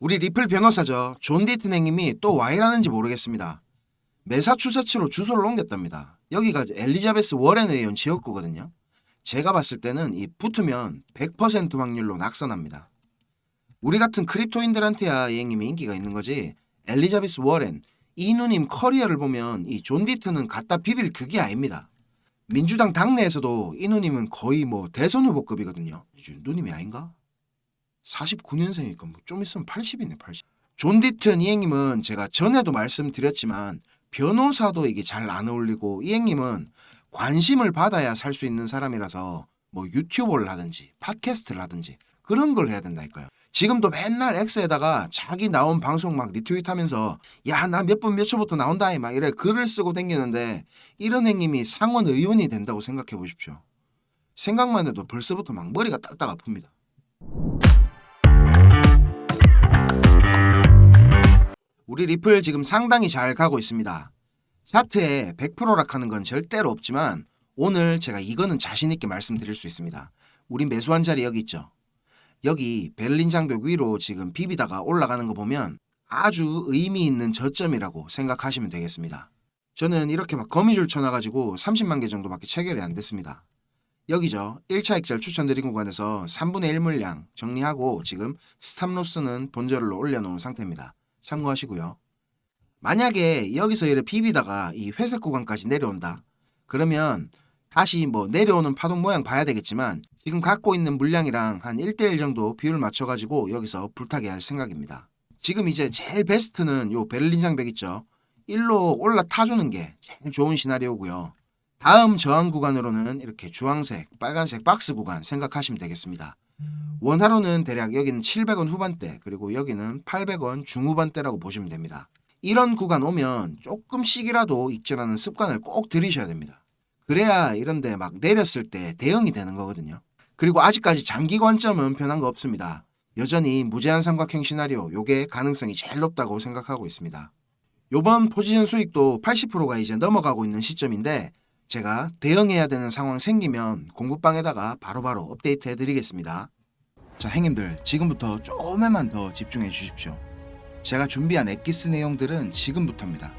우리 리플 변호사죠. 존 디튼 행님이 또 와 이러는지 모르겠습니다. 매사추세츠로 주소를 옮겼답니다. 여기가 엘리자베스 워렌 의원 지역구거든요. 제가 봤을 때는 이 붙으면 100% 확률로 낙선합니다. 우리 같은 크립토인들한테야 이 행님이 인기가 있는 거지. 엘리자베스 워렌, 이 누님 커리어를 보면 이 존 디튼은 갖다 비빌 그게 아닙니다. 민주당 당내에서도 이 누님은 거의 뭐 대선 후보급이거든요. 누님이 아닌가? 49년생이니까 뭐 좀 있으면 80이네 80. 존 디튼 이 행님은 제가 전에도 말씀드렸지만 변호사도 이게 잘 안 어울리고 이 행님은 관심을 받아야 살 수 있는 사람이라서 뭐 유튜브를 하든지 팟캐스트를 하든지 그런 걸 해야 된다니까요. 지금도 맨날 X에다가 자기 나온 방송 막 리트윗하면서 야 나 몇 분 몇 초부터 나온다 막 이래 글을 쓰고 댕기는데 이런 행님이 상원 의원이 된다고 생각해 보십시오. 생각만 해도 벌써부터 막 머리가 딱딱 아픕니다. 우리 리플 지금 상당히 잘 가고 있습니다. 차트에 100%락하는 건 절대로 없지만 오늘 제가 이거는 자신있게 말씀드릴 수 있습니다. 우리 매수한 자리 여기 있죠. 여기 베를린 장벽 위로 지금 비비다가 올라가는 거 보면 아주 의미 있는 저점이라고 생각하시면 되겠습니다. 저는 이렇게 막 거미줄 쳐놔가지고 30만 개 정도밖에 체결이 안 됐습니다. 여기죠. 1차 익절 추천드린 구간에서 3분의 1 물량 정리하고 지금 스탑로스는 본저를로 올려놓은 상태입니다. 참고하시고요. 만약에 여기서 이렇게 비비다가 이 회색 구간까지 내려온다. 그러면 다시 뭐 내려오는 파동 모양 봐야 되겠지만 지금 갖고 있는 물량이랑 한 1대1 정도 비율 맞춰가지고 여기서 불타게 할 생각입니다. 지금 이제 제일 베스트는 요 베를린 장벽 있죠. 1로 올라타주는 게 제일 좋은 시나리오고요. 다음 저항 구간으로는 이렇게 주황색, 빨간색 박스 구간 생각하시면 되겠습니다. 원화로는 대략 여기는 700원 후반대 그리고 여기는 800원 중후반대라고 보시면 됩니다. 이런 구간 오면 조금씩이라도 익절하는 습관을 꼭 들이셔야 됩니다. 그래야 이런데 막 내렸을 때 대응이 되는 거거든요. 그리고 아직까지 장기 관점은 변한 거 없습니다. 여전히 무제한 삼각형 시나리오 요게 가능성이 제일 높다고 생각하고 있습니다. 요번 포지션 수익도 80%가 이제 넘어가고 있는 시점인데 제가 대응해야 되는 상황 생기면 공부방에다가 바로바로 업데이트 해드리겠습니다. 자, 행님들 지금부터 조금만 더 집중해 주십시오. 제가 준비한 엑기스 내용들은 지금부터입니다.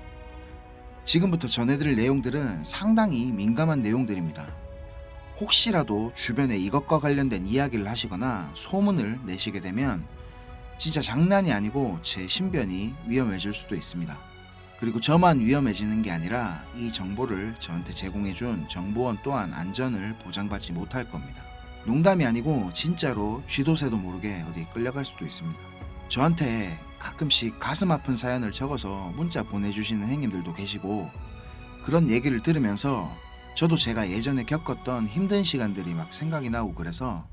지금부터 전해드릴 내용들은 상당히 민감한 내용들입니다. 혹시라도 주변에 이것과 관련된 이야기를 하시거나 소문을 내시게 되면 진짜 장난이 아니고 제 신변이 위험해질 수도 있습니다. 그리고 저만 위험해지는 게 아니라 이 정보를 저한테 제공해준 정보원 또한 안전을 보장받지 못할 겁니다. 농담이 아니고 진짜로 쥐도 새도 모르게 어디 끌려갈 수도 있습니다. 저한테 가끔씩 가슴 아픈 사연을 적어서 문자 보내주시는 행님들도 계시고 그런 얘기를 들으면서 저도 제가 예전에 겪었던 힘든 시간들이 막 생각이 나고 그래서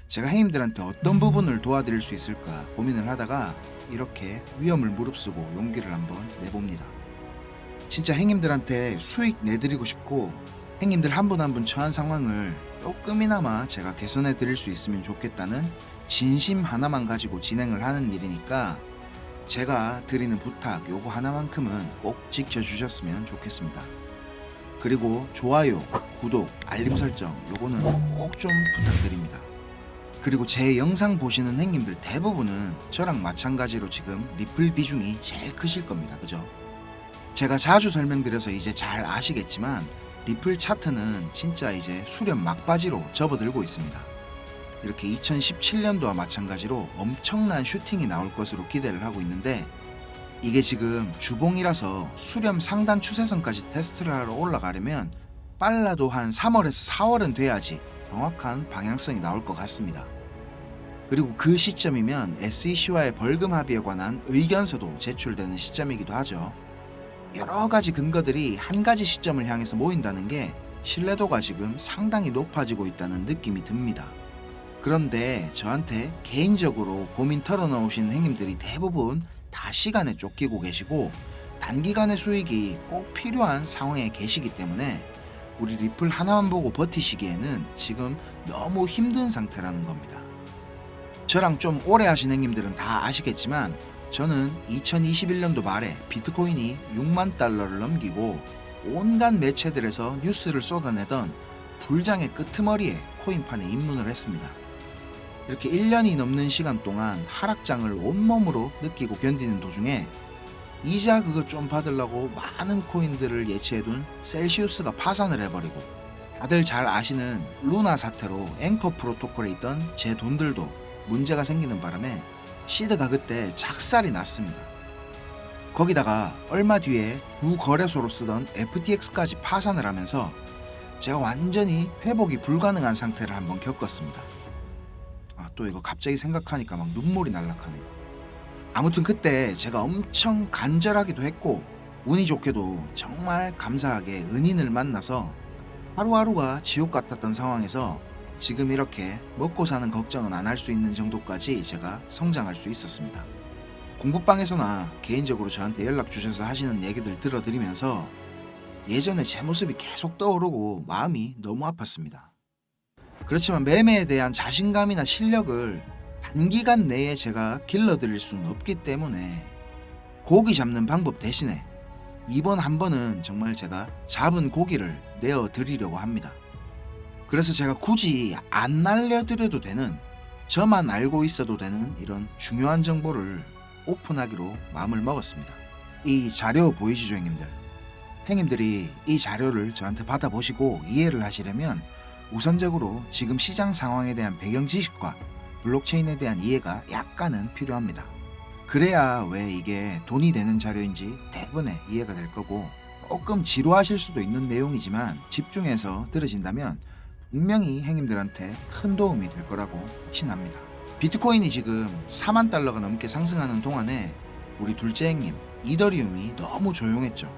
제가 행님들한테 어떤 부분을 도와드릴 수 있을까 고민을 하다가 이렇게 위험을 무릅쓰고 용기를 한번 내봅니다. 진짜 행님들한테 수익 내드리고 싶고 행님들 한 분 한 분 처한 상황을 조금이나마 제가 개선해 드릴 수 있으면 좋겠다는 진심 하나만 가지고 진행을 하는 일이니까 제가 드리는 부탁 요거 하나만큼은 꼭 지켜주셨으면 좋겠습니다. 그리고 좋아요, 구독, 알림 설정 요거는 꼭 좀 부탁드립니다. 그리고 제 영상 보시는 행님들 대부분은 저랑 마찬가지로 지금 리플 비중이 제일 크실 겁니다. 그죠? 제가 자주 설명드려서 이제 잘 아시겠지만 리플 차트는 진짜 이제 수렴 막바지로 접어들고 있습니다. 이렇게 2017년도와 마찬가지로 엄청난 슈팅이 나올 것으로 기대를 하고 있는데 이게 지금 주봉이라서 수렴 상단 추세선까지 테스트를 하러 올라가려면 빨라도 한 3월에서 4월은 돼야지 정확한 방향성이 나올 것 같습니다. 그리고 그 시점이면 SEC와의 벌금 합의에 관한 의견서도 제출되는 시점이기도 하죠. 여러 가지 근거들이 한 가지 시점을 향해서 모인다는 게 신뢰도가 지금 상당히 높아지고 있다는 느낌이 듭니다. 그런데 저한테 개인적으로 고민 털어놓으신 행님들이 대부분 다 시간에 쫓기고 계시고 단기간의 수익이 꼭 필요한 상황에 계시기 때문에 우리 리플 하나만 보고 버티시기에는 지금 너무 힘든 상태라는 겁니다. 저랑 좀 오래 하신 행님들은 다 아시겠지만 저는 2021년도 말에 비트코인이 6만 달러를 넘기고 온갖 매체들에서 뉴스를 쏟아내던 불장의 끄트머리에 코인판에 입문을 했습니다. 이렇게 1년이 넘는 시간 동안 하락장을 온몸으로 느끼고 견디는 도중에 이자 그거 좀 받으려고 많은 코인들을 예치해둔 셀시우스가 파산을 해버리고, 다들 잘 아시는 루나 사태로 앵커 프로토콜에 있던 제 돈들도 문제가 생기는 바람에 시드가 그때 작살이 났습니다. 거기다가 얼마 뒤에 주 거래소로 쓰던 FTX까지 파산을 하면서 제가 완전히 회복이 불가능한 상태를 한번 겪었습니다. 또 이거 갑자기 생각하니까 막 눈물이 날락하네요. 아무튼 그때 제가 엄청 간절하기도 했고, 운이 좋게도 정말 감사하게 은인을 만나서 하루하루가 지옥 같았던 상황에서 지금 이렇게 먹고 사는 걱정은 안 할 수 있는 정도까지 제가 성장할 수 있었습니다. 공부방에서나 개인적으로 저한테 연락 주셔서 하시는 얘기들 들어드리면서 예전에 제 모습이 계속 떠오르고 마음이 너무 아팠습니다. 그렇지만 매매에 대한 자신감이나 실력을 단기간 내에 제가 길러드릴 수는 없기 때문에 고기 잡는 방법 대신에 이번 한 번은 정말 제가 잡은 고기를 내어드리려고 합니다. 그래서 제가 굳이 안 날려드려도 되는, 저만 알고 있어도 되는 이런 중요한 정보를 오픈하기로 마음을 먹었습니다. 이 자료 보이시죠, 형님들? 형님들이 이 자료를 저한테 받아보시고 이해를 하시려면 우선적으로 지금 시장 상황에 대한 배경 지식과 블록체인에 대한 이해가 약간은 필요합니다. 그래야 왜 이게 돈이 되는 자료인지 대부분의 이해가 될 거고, 조금 지루하실 수도 있는 내용이지만 집중해서 들으신다면 분명히 형님들한테 큰 도움이 될 거라고 확신합니다. 비트코인이 지금 4만 달러가 넘게 상승하는 동안에 우리 둘째 형님 이더리움이 너무 조용했죠.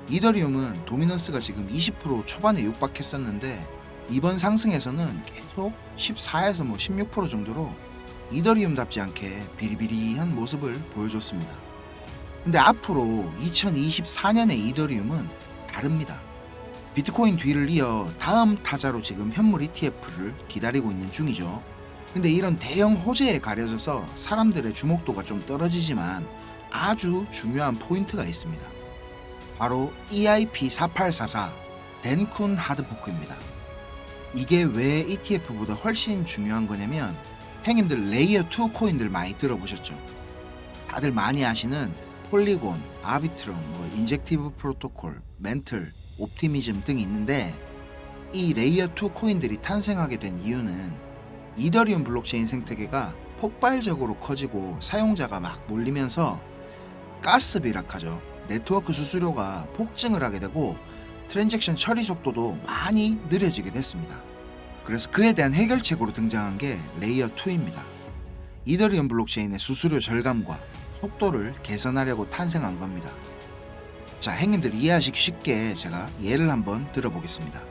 이더리움은 도미넌스가 지금 20% 초반에 육박했었는데 이번 상승에서는 계속 14에서 16% 정도로 이더리움답지 않게 비리비리한 모습을 보여줬습니다. 근데 앞으로 2024년의 이더리움은 다릅니다. 비트코인 뒤를 이어 다음 타자로 지금 현물 ETF를 기다리고 있는 중이죠. 근데 이런 대형 호재에 가려져서 사람들의 주목도가 좀 떨어지지만 아주 중요한 포인트가 있습니다. 바로 EIP4844 덴쿤 하드포크입니다. 이게 왜 ETF보다 훨씬 중요한 거냐면, 형님들 레이어 2 코인들 많이 들어보셨죠? 다들 많이 아시는 폴리곤, 아비트럼, 인젝티브 프로토콜, 멘틀, 옵티미즘 등이 있는데, 이 레이어 2 코인들이 탄생하게 된 이유는 이더리움 블록체인 생태계가 폭발적으로 커지고 사용자가 막 몰리면서 가스 비락하죠. 네트워크 수수료가 폭증을 하게 되고 트랜잭션 처리 속도도 많이 느려지게 됐습니다. 그래서 그에 대한 해결책으로 등장한 게 레이어 2입니다. 이더리움 블록체인의 수수료 절감과 속도를 개선하려고 탄생한 겁니다. 자, 형님들 이해하시기 쉽게 제가 예를 한번 들어보겠습니다.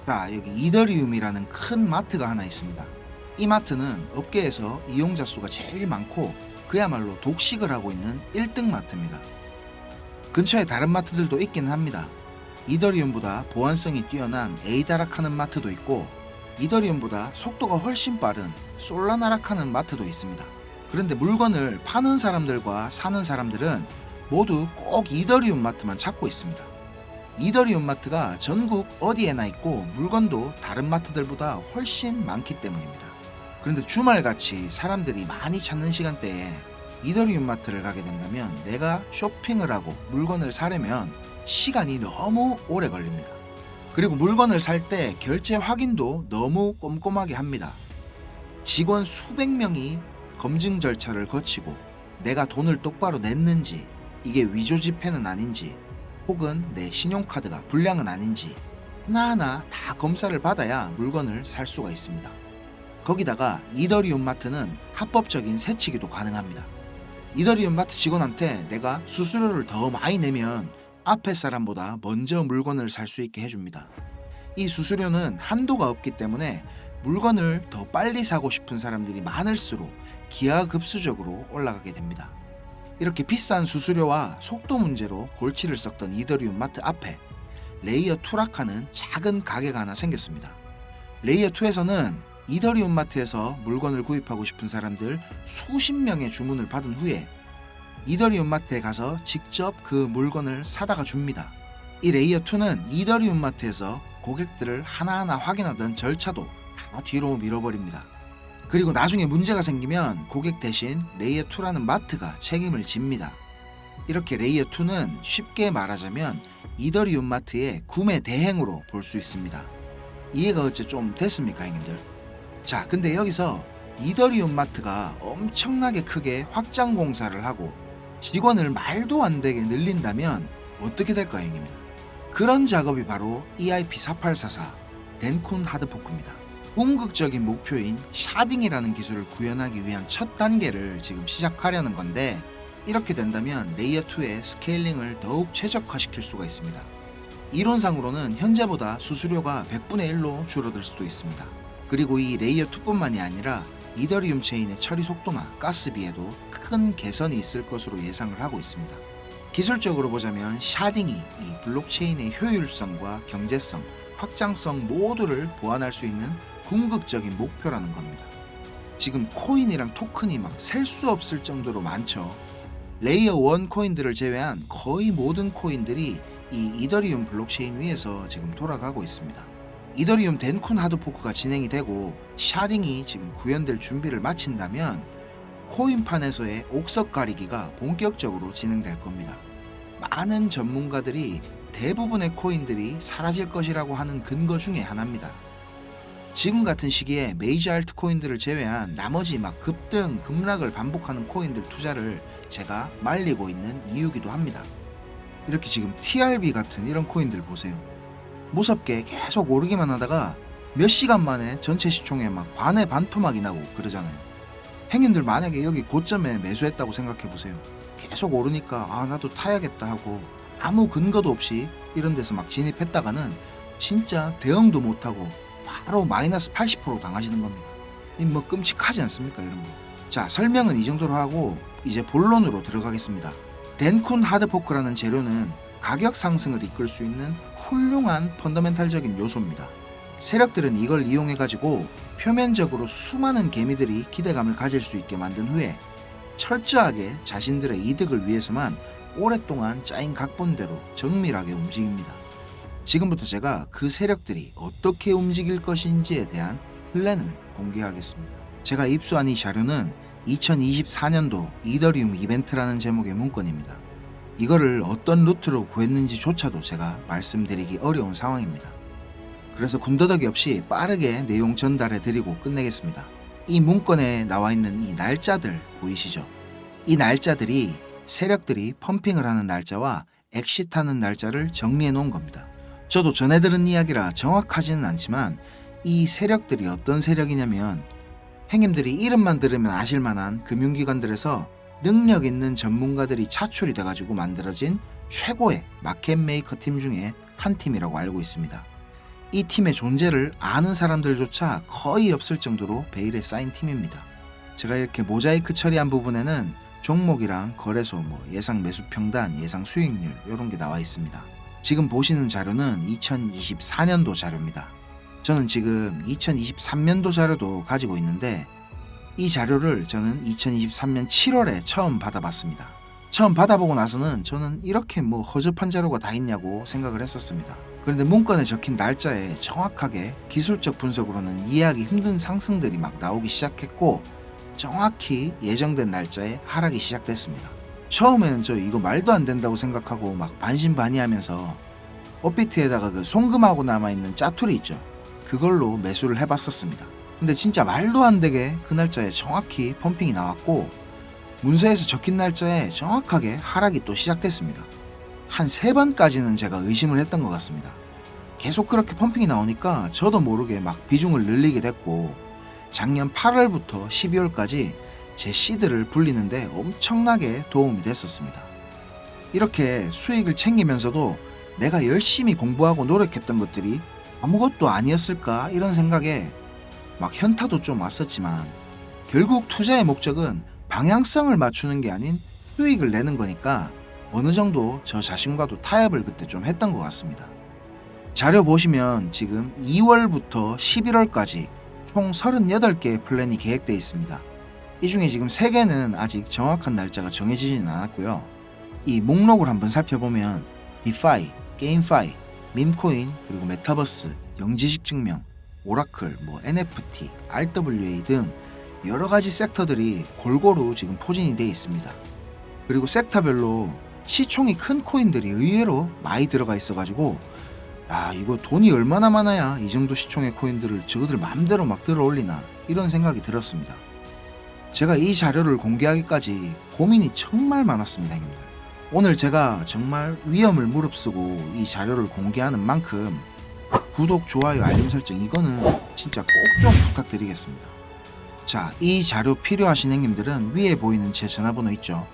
자, 여기 이더리움이라는 큰 마트가 하나 있습니다. 이 마트는 업계에서 이용자 수가 제일 많고 그야말로 독식을 하고 있는 1등 마트입니다. 근처에 다른 마트들도 있기는 합니다. 이더리움보다 보안성이 뛰어난 에이다락하는 마트도 있고 이더리움보다 속도가 훨씬 빠른 솔라나락하는 마트도 있습니다. 그런데 물건을 파는 사람들과 사는 사람들은 모두 꼭 이더리움 마트만 찾고 있습니다. 이더리움 마트가 전국 어디에나 있고 물건도 다른 마트들보다 훨씬 많기 때문입니다. 그런데 주말같이 사람들이 많이 찾는 시간대에 이더리움 마트를 가게 된다면 내가 쇼핑을 하고 물건을 사려면 시간이 너무 오래 걸립니다. 그리고 물건을 살 때 결제 확인도 너무 꼼꼼하게 합니다. 직원 수백 명이 검증 절차를 거치고 내가 돈을 똑바로 냈는지, 이게 위조 지폐는 아닌지, 혹은 내 신용카드가 불량은 아닌지 하나하나 다 검사를 받아야 물건을 살 수가 있습니다. 거기다가 이더리움 마트는 합법적인 세치기도 가능합니다. 이더리움 마트 직원한테 내가 수수료를 더 많이 내면 앞에 사람보다 먼저 물건을 살 수 있게 해줍니다. 이 수수료는 한도가 없기 때문에 물건을 더 빨리 사고 싶은 사람들이 많을수록 기하급수적으로 올라가게 됩니다. 이렇게 비싼 수수료와 속도 문제로 골치를 썩던 이더리움 마트 앞에 레이어 2락하는 작은 가게가 하나 생겼습니다. 레이어 2에서는 이더리움 마트에서 물건을 구입하고 싶은 사람들 수십 명의 주문을 받은 후에 이더리움 마트에 가서 직접 그 물건을 사다가 줍니다. 이 레이어 2는 이더리움 마트에서 고객들을 하나하나 확인하던 절차도 다 뒤로 밀어버립니다. 그리고 나중에 문제가 생기면 고객 대신 레이어2라는 마트가 책임을 집니다. 이렇게 레이어2는 쉽게 말하자면 이더리움 마트의 구매 대행으로 볼 수 있습니다. 이해가 어째 좀 됐습니까, 형님들? 자, 근데 여기서 이더리움 마트가 엄청나게 크게 확장 공사를 하고 직원을 말도 안 되게 늘린다면 어떻게 될까요, 형님들? 그런 작업이 바로 EIP4844 덴쿤 하드포크입니다. 궁극적인 목표인 샤딩이라는 기술을 구현하기 위한 첫 단계를 지금 시작하려는 건데, 이렇게 된다면 레이어2의 스케일링을 더욱 최적화시킬 수가 있습니다. 이론상으로는 현재보다 수수료가 100분의 1로 줄어들 수도 있습니다. 그리고 이 레이어2뿐만이 아니라 이더리움 체인의 처리 속도나 가스비에도 큰 개선이 있을 것으로 예상을 하고 있습니다. 기술적으로 보자면 샤딩이 이 블록체인의 효율성과 경제성, 확장성 모두를 보완할 수 있는 궁극적인 목표라는 겁니다. 지금 코인이랑 토큰이 막 셀 수 없을 정도로 많죠. 레이어 1 코인들을 제외한 거의 모든 코인들이 이 이더리움 블록체인 위에서 지금 돌아가고 있습니다. 이더리움 덴쿤 하드포크가 진행이 되고 샤딩이 지금 구현될 준비를 마친다면 코인판에서의 옥석 가리기가 본격적으로 진행될 겁니다. 많은 전문가들이 대부분의 코인들이 사라질 것이라고 하는 근거 중에 하나입니다. 지금 같은 시기에 메이저 알트 코인들을 제외한 나머지 막 급등, 급락을 반복하는 코인들 투자를 제가 말리고 있는 이유기도 합니다. 이렇게 지금 TRB 같은 이런 코인들 보세요. 무섭게 계속 오르기만 하다가 몇 시간 만에 전체 시총에 막 반의 반토막이 나고 그러잖아요. 행인들 만약에 여기 고점에 매수했다고 생각해 보세요. 계속 오르니까 아 나도 타야겠다 하고 아무 근거도 없이 이런 데서 막 진입했다가는 진짜 대응도 못하고 바로 마이너스 80% 당하시는 겁니다. 이 뭐 끔찍하지 않습니까, 이런 거? 자, 설명은 이 정도로 하고 이제 본론으로 들어가겠습니다. 덴쿤 하드포크라는 재료는 가격 상승을 이끌 수 있는 훌륭한 펀더멘탈적인 요소입니다. 세력들은 이걸 이용해 가지고 표면적으로 수많은 개미들이 기대감을 가질 수 있게 만든 후에 철저하게 자신들의 이득을 위해서만 오랫동안 짜인 각본대로 정밀하게 움직입니다. 지금부터 제가 그 세력들이 어떻게 움직일 것인지에 대한 플랜을 공개하겠습니다. 제가 입수한 이 자료는 2024년도 이더리움 이벤트라는 제목의 문건입니다. 이거를 어떤 루트로 구했는지조차도 제가 말씀드리기 어려운 상황입니다. 그래서 군더더기 없이 빠르게 내용 전달해 드리고 끝내겠습니다. 이 문건에 나와 있는 이 날짜들 보이시죠? 이 날짜들이 세력들이 펌핑을 하는 날짜와 엑시트하는 날짜를 정리해 놓은 겁니다. 저도 전해 들은 이야기라 정확하지는 않지만 이 세력들이 어떤 세력이냐면 행님들이 이름만 들으면 아실만한 금융기관들에서 능력 있는 전문가들이 차출이 돼가지고 만들어진 최고의 마켓 메이커 팀 중에 한 팀이라고 알고 있습니다. 이 팀의 존재를 아는 사람들조차 거의 없을 정도로 베일에 쌓인 팀입니다. 제가 이렇게 모자이크 처리한 부분에는 종목이랑 거래소, 예상 매수 평단, 예상 수익률 이런 게 나와 있습니다. 지금 보시는 자료는 2024년도 자료입니다. 저는 지금 2023년도 자료도 가지고 있는데 이 자료를 저는 2023년 7월에 처음 받아봤습니다. 처음 받아보고 나서는 저는 이렇게 허접한 자료가 다 있냐고 생각을 했었습니다. 그런데 문건에 적힌 날짜에 정확하게 기술적 분석으로는 이해하기 힘든 상승들이 막 나오기 시작했고 정확히 예정된 날짜에 하락이 시작됐습니다. 처음에는 저 이거 말도 안 된다고 생각하고 막 반신반의하면서 업비트에다가 그 송금하고 남아있는 짜투리 있죠. 그걸로 매수를 해봤었습니다. 근데 진짜 말도 안 되게 그 날짜에 정확히 펌핑이 나왔고 문서에서 적힌 날짜에 정확하게 하락이 또 시작됐습니다. 한 3번까지는 제가 의심을 했던 것 같습니다. 계속 그렇게 펌핑이 나오니까 저도 모르게 막 비중을 늘리게 됐고 작년 8월부터 12월까지 제 시드를 불리는데 엄청나게 도움이 됐었습니다. 이렇게 수익을 챙기면서도 내가 열심히 공부하고 노력했던 것들이 아무것도 아니었을까 이런 생각에 막 현타도 좀 왔었지만 결국 투자의 목적은 방향성을 맞추는 게 아닌 수익을 내는 거니까 어느 정도 저 자신과도 타협을 그때 좀 했던 것 같습니다. 자료 보시면 지금 2월부터 11월까지 총 38개의 플랜이 계획되어 있습니다. 이 중에 지금 3개는 아직 정확한 날짜가 정해지지는 않았고요. 이 목록을 한번 살펴보면 디파이, 게임파이, 밈코인, 그리고 메타버스, 영지식 증명, 오라클, NFT, RWA 등 여러 가지 섹터들이 골고루 지금 포진이 되어 있습니다. 그리고 섹터별로 시총이 큰 코인들이 의외로 많이 들어가 있어가지고 야, 이거 돈이 얼마나 많아야 이 정도 시총의 코인들을 저거들 마음대로 막 들어 올리나 이런 생각이 들었습니다. 제가 이 자료를 공개하기까지 고민이 정말 많았습니다, 형님들. 오늘 제가 정말 위험을 무릅쓰고 이 자료를 공개하는 만큼 구독, 좋아요, 알림 설정 이거는 진짜 꼭 좀 부탁드리겠습니다. 자, 이 자료 필요하신 형님들은 위에 보이는 제 전화번호 있죠?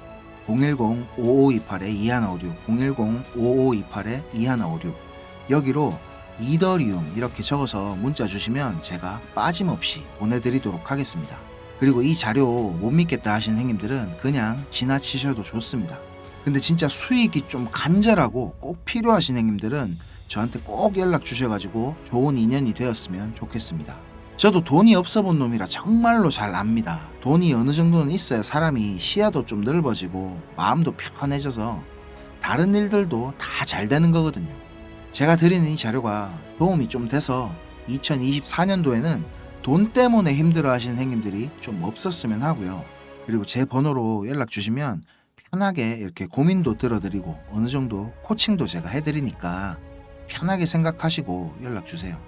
010-5528-2156 010-5528-2156 여기로 이더리움 이렇게 적어서 문자 주시면 제가 빠짐없이 보내드리도록 하겠습니다. 그리고 이 자료 못 믿겠다 하시는 형님들은 그냥 지나치셔도 좋습니다. 근데 진짜 수익이 좀 간절하고 꼭 필요하신 형님들은 저한테 꼭 연락 주셔가지고 좋은 인연이 되었으면 좋겠습니다. 저도 돈이 없어 본 놈이라 정말로 잘 압니다. 돈이 어느 정도는 있어야 사람이 시야도 좀 넓어지고 마음도 편해져서 다른 일들도 다 잘 되는 거거든요. 제가 드리는 이 자료가 도움이 좀 돼서 2024년도에는 돈 때문에 힘들어 하시는 형님들이 좀 없었으면 하고요. 그리고 제 번호로 연락 주시면 편하게 이렇게 고민도 들어드리고 어느 정도 코칭도 제가 해드리니까 편하게 생각하시고 연락 주세요.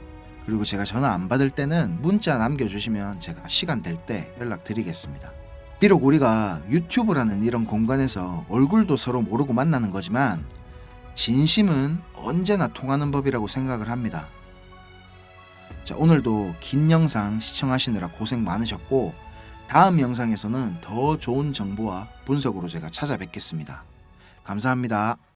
그리고 제가 전화 안 받을 때는 문자 남겨주시면 제가 시간 될 때 연락드리겠습니다. 비록 우리가 유튜브라는 이런 공간에서 얼굴도 서로 모르고 만나는 거지만 진심은 언제나 통하는 법이라고 생각을 합니다. 자, 오늘도 긴 영상 시청하시느라 고생 많으셨고 다음 영상에서는 더 좋은 정보와 분석으로 제가 찾아뵙겠습니다. 감사합니다.